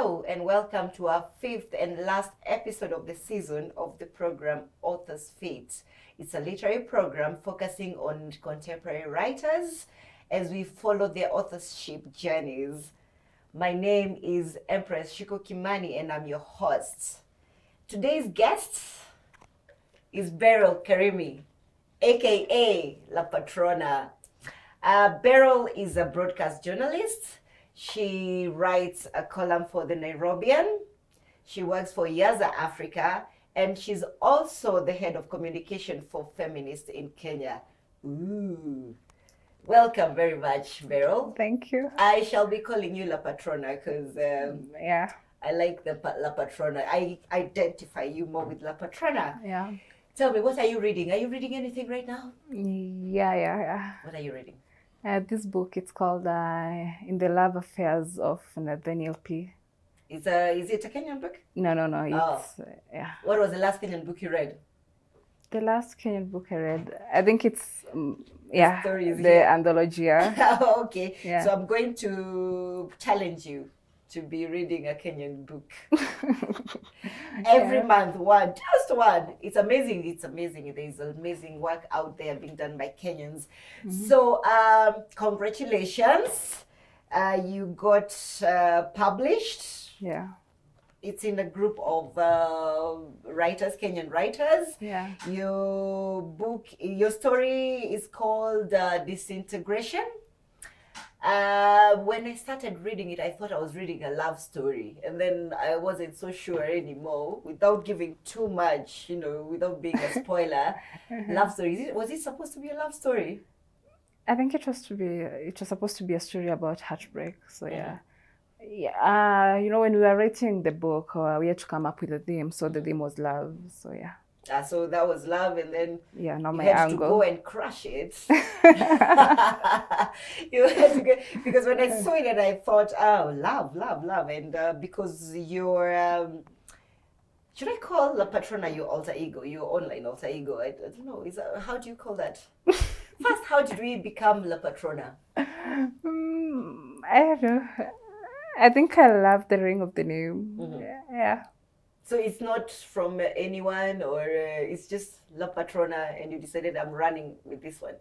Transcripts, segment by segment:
Hello and welcome to our fifth and last episode of the season of the program Author's Feet. It's a literary program focusing on contemporary writers as we follow their authorship journeys. My name is Empress Ciku Mwaniki and I'm your host. Today's guest is Beryl Karimi, aka La Patrona. Beryl is a broadcast journalist. She writes a column for the Nairobian. She works for Yaza Africa, and she's also the head of communication for Feminists in Kenya. Ooh. Welcome very much, Beryl. Thank you. I shall be calling you La Patrona because I like the La Patrona. I identify you more with La Patrona. Yeah. Tell me, what are you reading? Are you reading anything right now? Yeah. What are you reading? This book, it's called In the Love Affairs of Nathaniel P. Is it a Kenyan book? No. It's, yeah. What was the last Kenyan book you read? The last Kenyan book I read, I think it's, the anthology. Yeah. Okay. Yeah. So I'm going to challenge you to be reading a Kenyan book. Every month, just one. It's amazing. There's amazing work out there being done by Kenyans. Mm-hmm. So congratulations. You got published. Yeah. It's in a group of writers, Kenyan writers. Yeah. Your story is called Disintegration. When I started reading it, I thought I was reading a love story, and then I wasn't so sure anymore. Without giving too much, without being a spoiler, love story. Was it supposed to be a love story? I think it was supposed to be a story about heartbreak. So yeah. When we were writing the book, we had to come up with a theme. So the theme was love. So yeah. So that was love, and then now you my had angle. to go and crush it. You had to go, because when I saw it, and I thought, oh, love, and because you're, should I call La Patrona your alter ego, your online alter ego? I don't know. How do you call that? First, how did we become La Patrona? I don't know. I think I love the ring of the name. Mm-hmm. Yeah. So it's not from anyone, or it's just La Patrona, and you decided I'm running with this one?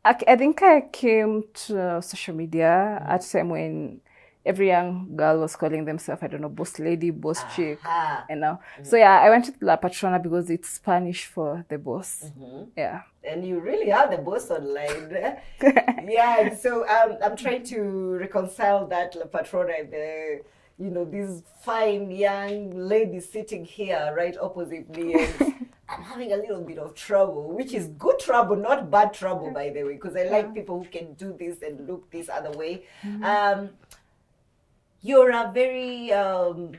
I think I came to social media at a time when every young girl was calling themselves, I don't know, boss lady, boss chick, Mm-hmm. So yeah, I went to La Patrona because it's Spanish for the boss. Mm-hmm. Yeah. And you really are the boss online. Yeah. So I'm trying to reconcile that La Patrona and this fine young lady sitting here right opposite me, and I'm having a little bit of trouble, which is good trouble, not bad trouble, by the way, because I like people who can do this and look this other way. Mm-hmm. You're a very, I'm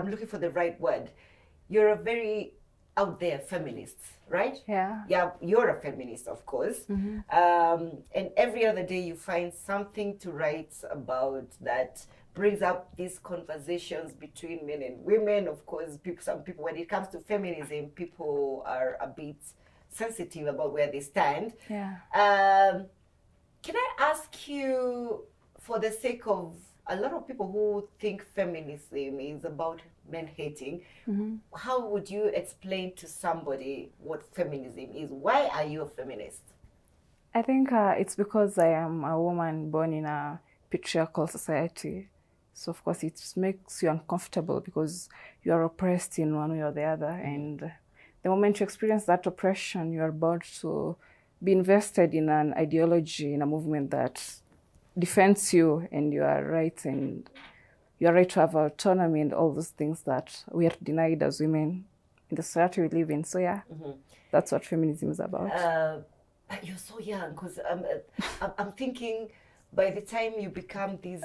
looking for the right word. You're a very out there feminist, right? Yeah. Yeah, you're a feminist, of course. Mm-hmm. And every other day you find something to write about that brings up these conversations between men and women. Of course, some people, when it comes to feminism, people are a bit sensitive about where they stand. Yeah. Can I ask you, for the sake of a lot of people who think feminism is about men hating, mm-hmm. how would you explain to somebody what feminism is? Why are you a feminist? I think it's because I am a woman born in a patriarchal society. So of course it makes you uncomfortable because you are oppressed in one way or the other. And the moment you experience that oppression, you are bound to be invested in an ideology, in a movement that defends you and your rights, and your right to have autonomy and all those things that we are denied as women in the society we live in. So yeah, mm-hmm. That's what feminism is about. But you're so young, because I'm thinking by the time you become these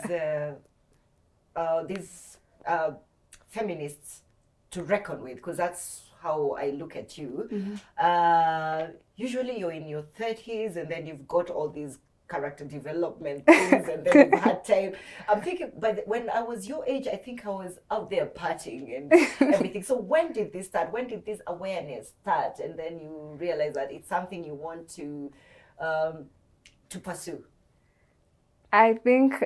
feminists to reckon with, because that's how I look at you, mm-hmm. Usually you're in your 30s and then you've got all these character development things, and then you've had time. I'm thinking, but when I was your age, I think I was out there partying and everything. So when did this start? When did this awareness start? And then you realize that it's something you want to pursue. I think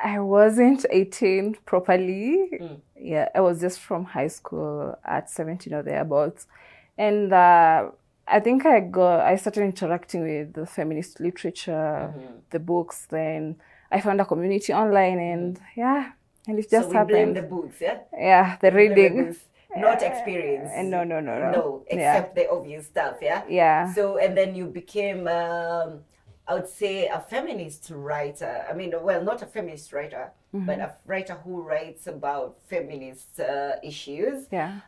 I wasn't 18 properly. Yeah, I was just from high school at 17 or thereabouts. And I think I started interacting with the feminist literature, the books. Then I found a community online, and and it just so we happened. blame the books, yeah? Yeah, the reading. Not experience. No. No, except the obvious stuff, yeah? Yeah. So, and then you became, I would say, a feminist writer. I mean, well, not a feminist writer, but a writer who writes about feminist issues. Yeah.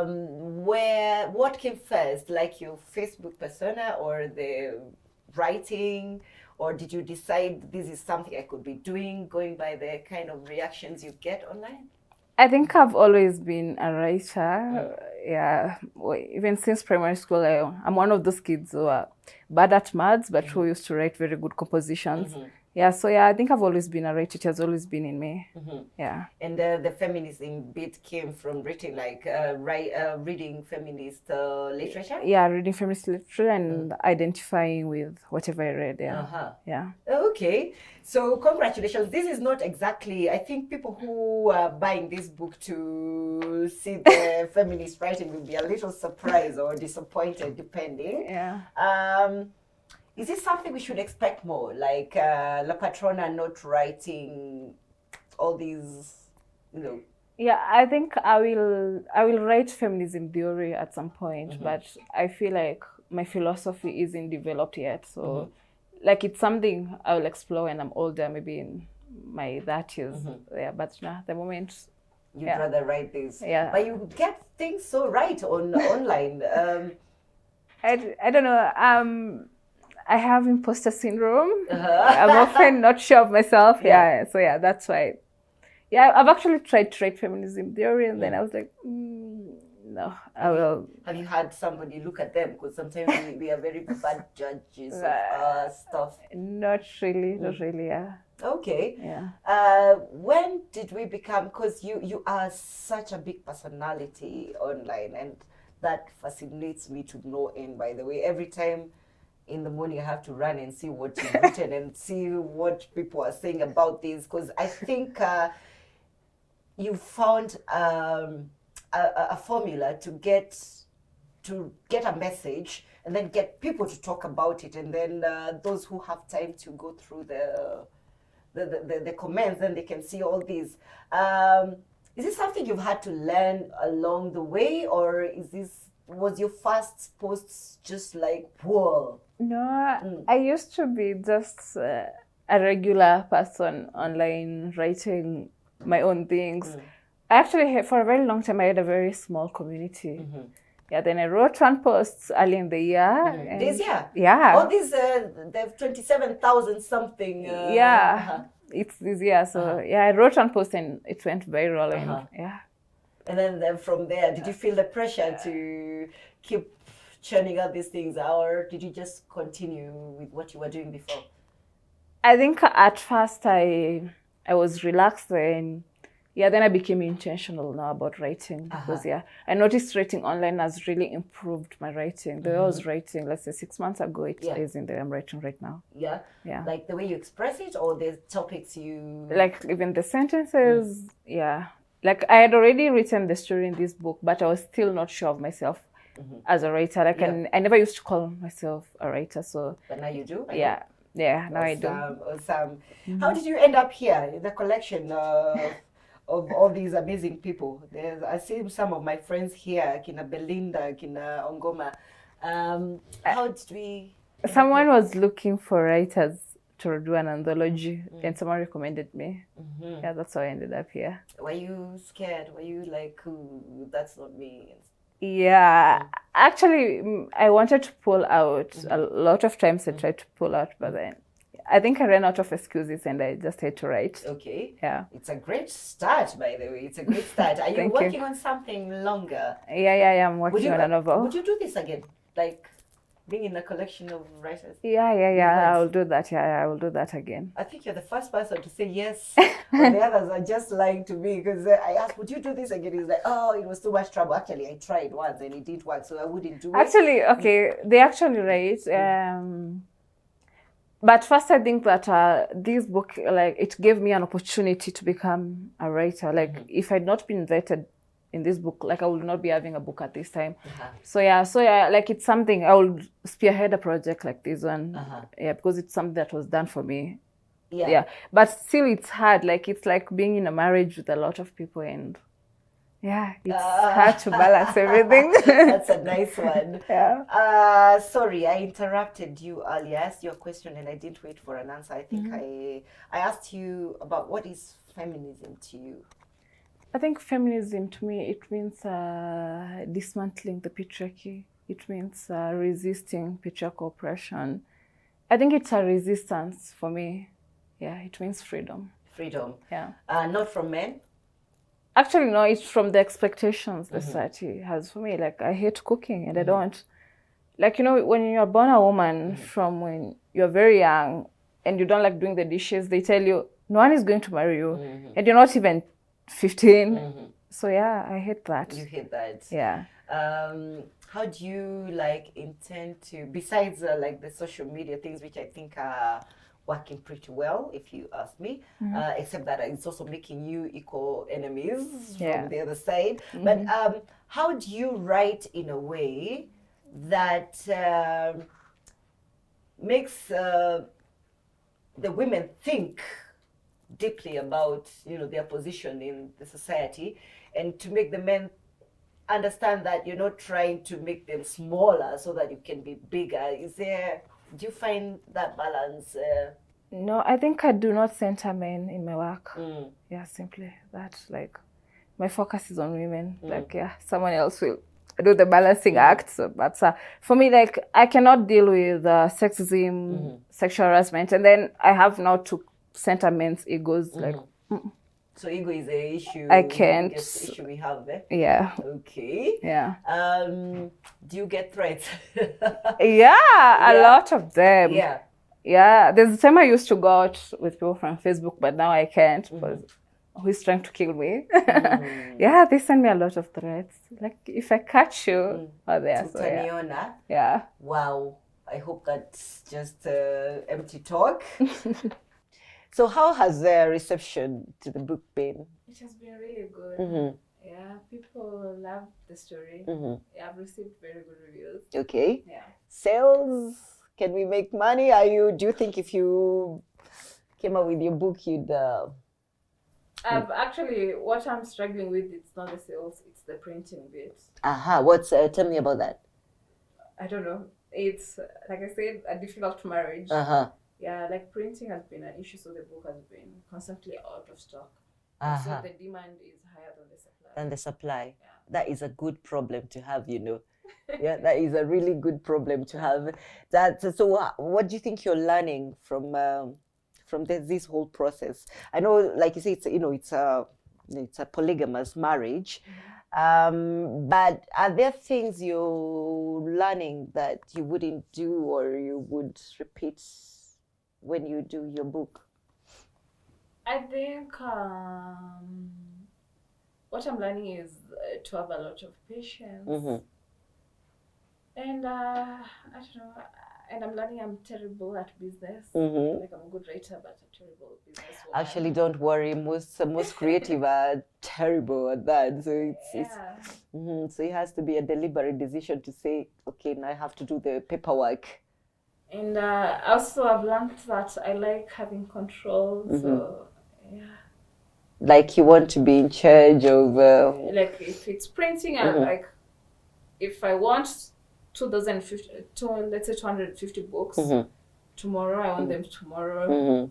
What came first, like your Facebook persona or the writing? Or did you decide this is something I could be doing, going by the kind of reactions you get online? I think I've always been a writer. Yeah, even since primary school, I'm one of those kids who are bad at maths, but who used to write very good compositions. Yeah, so I think I've always been a writer. It has always been in me. Yeah. And the feminism bit came from reading, like reading feminist literature? Yeah, reading feminist literature and identifying with whatever I read. Yeah. Yeah. Okay. So congratulations. This is not exactly, I think people who are buying this book to see the feminist writing will be a little surprised or disappointed, depending. Yeah. Is this something we should expect more? Like La Patrona not writing all these, Yeah, I think I will write feminism theory at some point, but I feel like my philosophy isn't developed yet. So like it's something I will explore when I'm older, maybe in my 30s. Yeah, but at the moment you'd rather write this. Yeah. But you get things so right online. I don't know. I have imposter syndrome. I'm often not sure of myself. Yeah. So that's why. Yeah, I've actually tried to write feminism theory, and then I was like, no, I will. Have you had somebody look at them? Because sometimes we are very bad judges of stuff. Not really, yeah. Okay. Yeah. When did we become? Because you are such a big personality online, and that fascinates me to no end. By the way, every time in the morning I have to run and see what you've written and see what people are saying about this, because I think you found a formula to get a message and then get people to talk about it, and then those who have time to go through the comments, then they can see all these. Is this something you've had to learn along the way, or was your first posts just like, whoa? No, I used to be just a regular person online writing my own things. Actually, for a very long time, I had a very small community. Yeah, then I wrote one post early in the year. This year? Yeah. All these, they have 27,000 something. It's this year. So I wrote one post and it went viral. And and then from there, did you feel the pressure to keep churning out these things, or did you just continue with what you were doing before? I think at first I was relaxed, and then I became intentional now about writing, because I noticed writing online has really improved my writing. The way I was writing, let's say 6 months ago, it isn't the way I'm writing right now. Yeah. Like the way you express it, or the topics you like, even the sentences. Like I had already written the story in this book, but I was still not sure of myself as a writer. Like I never used to call myself a writer. So but now you do. Yeah, now I do. Awesome. How did you end up here in the collection of all these amazing people? I see some of my friends here, Kina Belinda, Kina Ongoma. How did we? Someone was looking for writers to do an anthology, and someone recommended me. Yeah, that's how I ended up here. Were you scared? Were you like, that's not me? Yeah, actually, I wanted to pull out. A lot of times I tried to pull out, but then I think I ran out of excuses and I just had to write. Okay. Yeah. It's a great start, by the way. It's a great start. Are you working on something longer? Yeah, I'm working on a novel. Would you do this again? Like, being in a collection of writers? Yeah, I will do that. Yeah, I will do that again. I think you're the first person to say yes. And the others are just lying to me, because I asked, would you do this again? He's like, oh, it was too much trouble. Actually, I tried once and it did work, so I wouldn't do it. Actually, okay, they actually write. But first, I think that this book, like, it gave me an opportunity to become a writer. Like, if I'd not been vetted in this book, like, I would not be having a book at this time. So yeah, like, it's something I would spearhead a project like this one. Yeah, because it's something that was done for me. Yeah, but still, it's hard. Like, it's like being in a marriage with a lot of people, and yeah, it's hard to balance everything. That's a nice one. Yeah. Sorry, I interrupted you earlier. I asked you a question and I didn't wait for an answer. I think I asked you about what is feminism to you. I think feminism to me, it means dismantling the patriarchy. It means resisting patriarchal oppression. I think it's a resistance for me. Yeah, it means freedom. Freedom. Yeah. Not from men? Actually, no, it's from the expectations the society has for me. Like, I hate cooking and I don't. Like, you know, when you're born a woman from when you're very young and you don't like doing the dishes, they tell you, no one is going to marry you. And you're not even 15. So, yeah, I hate that. You hate that. Yeah. How do you, like, intend to, besides, like, the social media things, which I think are working pretty well, if you ask me, except that it's also making you equal enemies from the other side. But how do you write in a way that makes the women think deeply about, you know, their position in the society, and to make the men understand that you're not trying to make them smaller so that you can be bigger? Do you find that balance? No, I think I do not center men in my work. Yeah, simply that. Like, my focus is on women. Like, yeah, someone else will do the balancing act. So, but for me, like, I cannot deal with sexism, sexual harassment, and then I have now to center men's egos. Like, so ego is an issue. I can't. The biggest issue we have there. Yeah. Okay. Yeah. Do you get threats? Yeah, a lot of them. Yeah. Yeah, there's a time I used to go out with people from Facebook, but now I can't because who's trying to kill me? Yeah, they send me a lot of threats. Like, if I catch you, there. So, yeah. Wow. I hope that's just empty talk. So how has the reception to the book been? It has been really good. Yeah, people love the story. Yeah, I've received very good reviews. Okay. Yeah. Sales? Can we make money? Do you think if you came out with your book, you'd... I've actually, what I'm struggling with, it's not the sales, it's the printing bit. Tell me about that. I don't know. It's, like I said, a difficult marriage. Yeah, like, printing has been an issue, so the book has been constantly out of stock. So the demand is higher than the supply. Yeah. That is a good problem to have, you know. Yeah, that is a really good problem to have. So what do you think you're learning from this whole process? I know, like you say, it's a polygamous marriage, but are there things you're learning that you wouldn't do or you would repeat when you do your book? I think what I'm learning is to have a lot of patience. And I don't know, and I'm learning I'm terrible at business. Like, I'm a good writer, but a terrible businesswoman. Actually, don't worry. Most creative are terrible at that. So so it has to be a deliberate decision to say, okay, now I have to do the paperwork. And also, I've learned that I like having control. So yeah. Like, you want to be in charge of. Like, if it's printing, I'm like, if I want 250 books tomorrow, I want them tomorrow.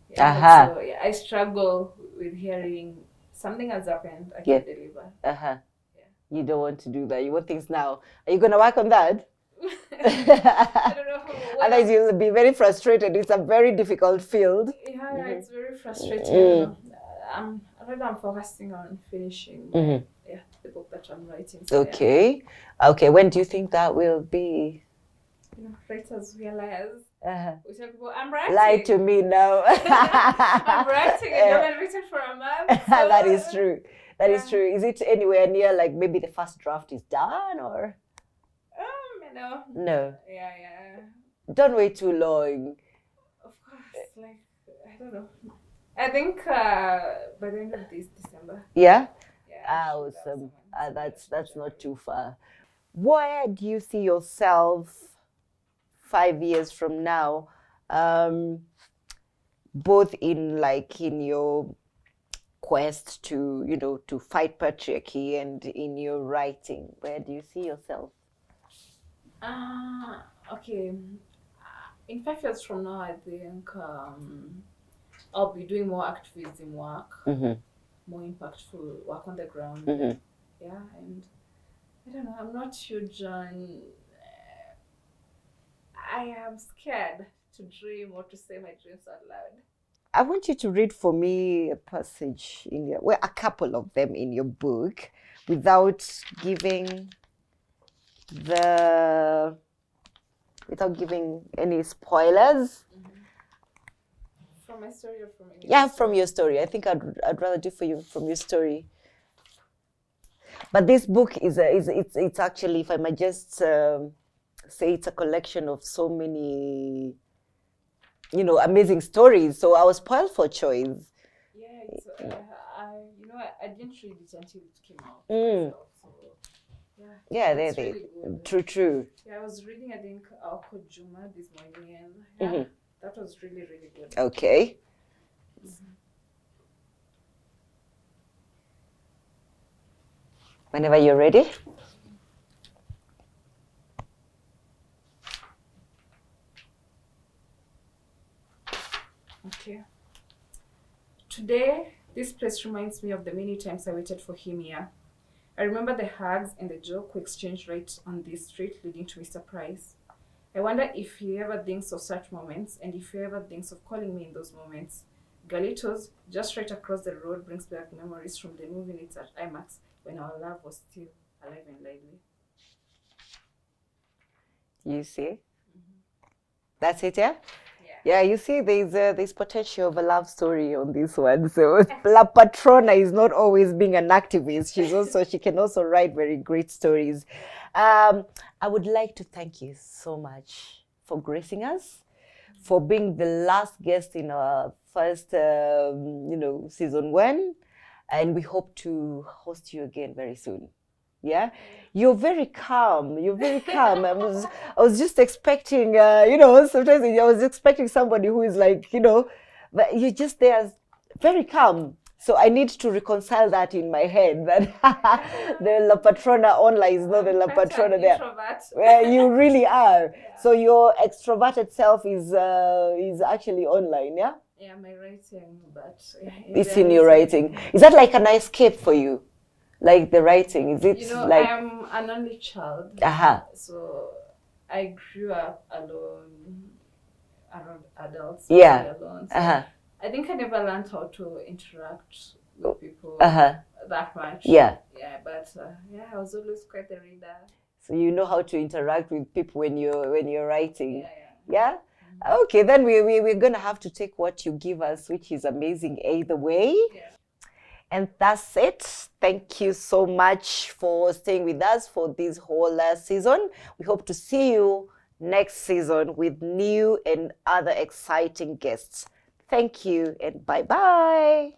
Yeah, so I struggle with hearing something has happened, I can deliver. You don't want to do that. You want things now. Are you going to work on that? I don't know how. Otherwise, you'll be very frustrated. It's a very difficult field. Yeah, it's very frustrating. I'm focusing on finishing the book that I'm writing. So, okay. When do you think that will be? You know, writers realize. We tell people, I'm writing. Lie to me now. I'm writing. I haven't written for a month. So. That is true. That is true. Is it anywhere near, like, maybe the first draft is done, or? No. No. Yeah. Don't wait too long. like, I don't know. I think by the end of this December. Yeah? Yeah. I should have Awesome. someone That's not too far. Where do you see yourself 5 years from now? Both in your quest to, to fight patriarchy and in your writing. Where do you see yourself? Okay. In 5 years from now, I think I'll be doing more activism work, more impactful work on the ground. Yeah, and I don't know, I'm not huge on. I am scared to dream or to say my dreams out loud. I want you to read for me a passage a couple of them in your book, without giving any spoilers. From my story or from any? Yeah, from your story. I think I'd rather do for you from your story. But this book it's actually, if I might just say, it's a collection of so many, amazing stories. So I was spoiled for choice. Yeah, I didn't read it until it came out. So, yeah, it's really good. True. Yeah, I was reading, I think, Juma this morning, and that was really, really good. Okay. Whenever you're ready. Okay. Today, this place reminds me of the many times I waited for him here. I remember the hugs and the joke we exchanged right on this street leading to Mr. Price. I wonder if he ever thinks of such moments, and if he ever thinks of calling me in those moments. Galitos, just right across the road, brings back memories from the movie nights at IMAX when our love was still alive and lively. You see? That's it, yeah? Yeah, you see, there's potential of a love story on this one. So La Patrona is not always being an activist. She can also write very great stories. I would like to thank you so much for gracing us, for being the last guest in our first, season 1, and we hope to host you again very soon. Yeah, you're very calm. I was just expecting, sometimes I was expecting somebody who is like, but you're just there, very calm. So I need to reconcile that in my head, that the La Patrona online is not the La Patrona there. Well, you really are. Yeah. So your extroverted self is actually online, yeah? Yeah, my writing, but it's in your writing. Is that like an escape for you? Like the writing, is it like? I'm an only child. So I grew up alone, around adults. Yeah. Alone. So I think I never learned how to interact with people that much. Yeah. Yeah, but I was always quite a reader. So you know how to interact with people when you're writing. Yeah. Okay, then we're gonna have to take what you give us, which is amazing either way. Yeah. And that's it. Thank you so much for staying with us for this whole season. We hope to see you next season with new and other exciting guests. Thank you and bye-bye.